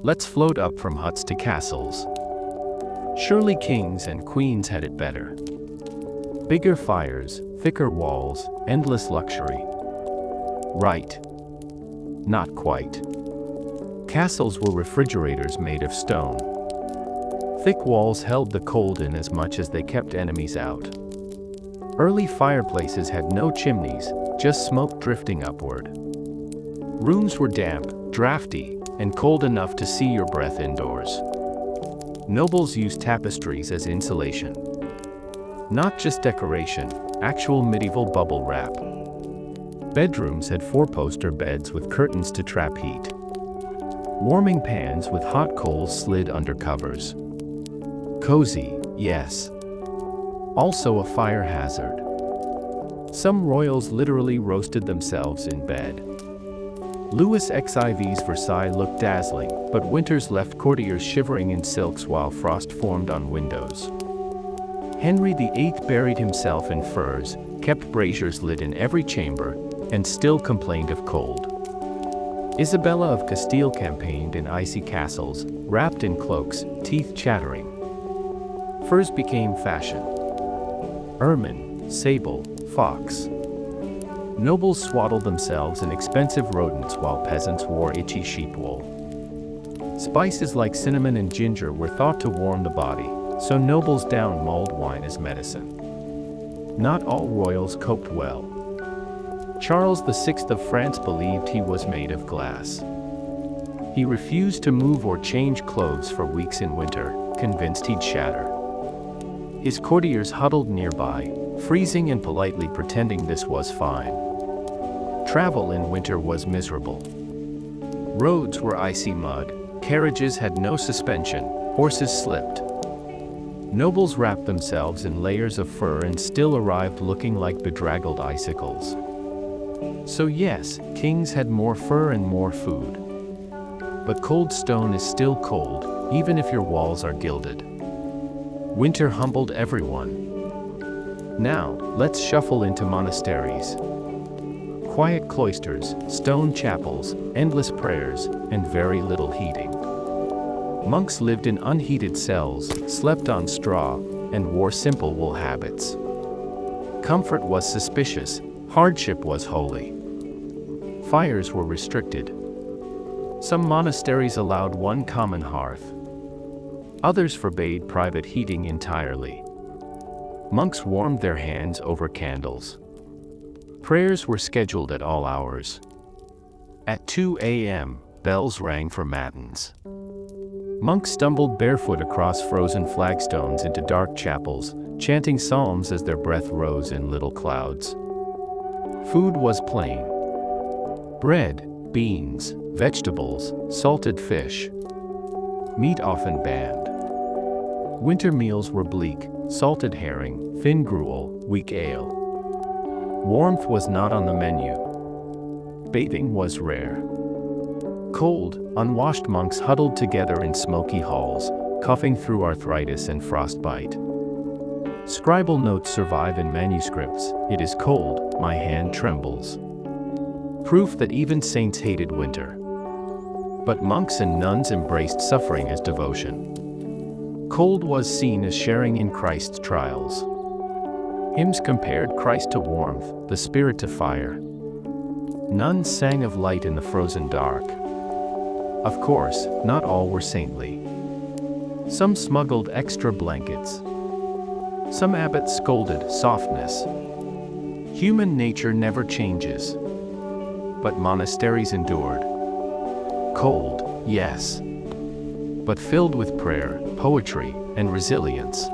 Let's float up from huts to castles. Surely kings and queens had it better. Bigger fires, thicker walls, endless luxury. Right. Not quite. Castles were refrigerators made of stone. Thick walls held the cold in as much as they kept enemies out. Early fireplaces had no chimneys, just smoke drifting upward. Rooms were damp, drafty, and cold enough to see your breath indoors. Nobles used tapestries as insulation. Not just decoration, actual medieval bubble wrap. Bedrooms had four-poster beds with curtains to trap heat. Warming pans with hot coals slid under covers. Cozy, yes. Also a fire hazard. Some royals literally roasted themselves in bed. Louis XIV's Versailles looked dazzling, but winters left courtiers shivering in silks while frost formed on windows. Henry VIII buried himself in furs, kept braziers lit in every chamber, and still complained of cold. Isabella of Castile campaigned in icy castles, wrapped in cloaks, teeth chattering. Furs became fashion. Ermine, sable, fox. Nobles swaddled themselves in expensive rodents while peasants wore itchy sheep wool. Spices like cinnamon and ginger were thought to warm the body, so nobles downed mulled wine as medicine. Not all royals coped well. Charles VI of France believed he was made of glass. He refused to move or change clothes for weeks in winter, convinced he'd shatter. His courtiers huddled nearby, freezing and politely pretending this was fine. Travel in winter was miserable. Roads were icy mud, carriages had no suspension, horses slipped. Nobles wrapped themselves in layers of fur and still arrived looking like bedraggled icicles. So yes, kings had more fur and more food. But cold stone is still cold, even if your walls are gilded. Winter humbled everyone. Now, let's shuffle into monasteries. Quiet cloisters, stone chapels, endless prayers, and very little heating. Monks lived in unheated cells, slept on straw, and wore simple wool habits. Comfort was suspicious, hardship was holy. Fires were restricted. Some monasteries allowed one common hearth. Others forbade private heating entirely. Monks warmed their hands over candles. Prayers were scheduled at all hours. At 2 a.m., bells rang for matins. Monks stumbled barefoot across frozen flagstones into dark chapels, chanting psalms as their breath rose in little clouds. Food was plain. Bread, beans, vegetables, salted fish. Meat often banned. Winter meals were bleak, salted herring, thin gruel, weak ale. Warmth was not on the menu. Bathing was rare. Cold, unwashed monks huddled together in smoky halls, coughing through arthritis and frostbite. Scribal notes survive in manuscripts: "It is cold, my hand trembles." Proof that even saints hated winter. But monks and nuns embraced suffering as devotion. Cold was seen as sharing in Christ's trials. Hymns compared Christ to warmth, the Spirit to fire. Nuns sang of light in the frozen dark. Of course, not all were saintly. Some smuggled extra blankets. Some abbots scolded softness. Human nature never changes. But monasteries endured. Cold, yes. But filled with prayer, poetry, and resilience.